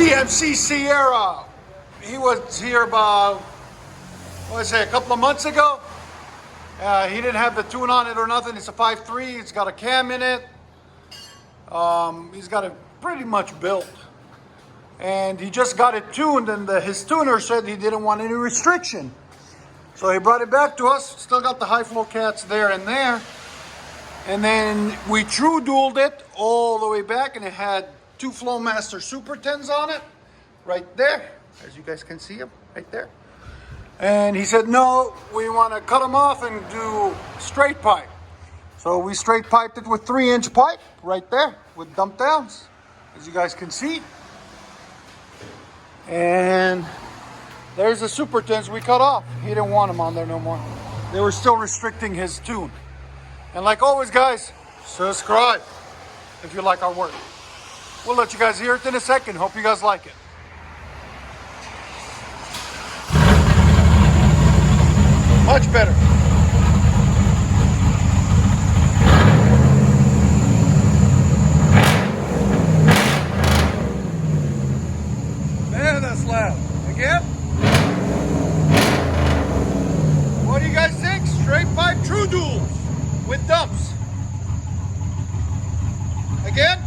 GMC Sierra. He was here about, what did I say, a couple of months ago. He didn't have the tune on it or nothing. It's a 5.3. It's got a cam in it. He's got it pretty much built. And he just got it tuned, and his tuner said he didn't want any restriction. So he brought it back to us. Still got the high flow cats there and there. And then we true dueled it all the way back, and it had two Flowmaster Super 10s on it, right there, as you guys can see them, right there. And he said, no, we want to cut them off and do straight pipe. So we straight piped it with 3-inch pipe, right there, with dump downs, as you guys can see. And there's the Super 10s we cut off. He didn't want them on there no more. They were still restricting his tune. And like always, guys, subscribe if you like our work. We'll let you guys hear it in a second. Hope you guys like it. Much better. Man, that's loud. Again? What do you guys think? Straight pipe true duels with dumps. Again?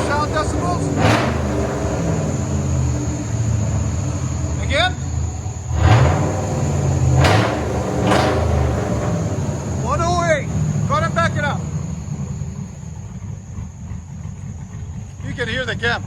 Sound decibels? Again? 108. Go ahead and back it up. You can hear the cam.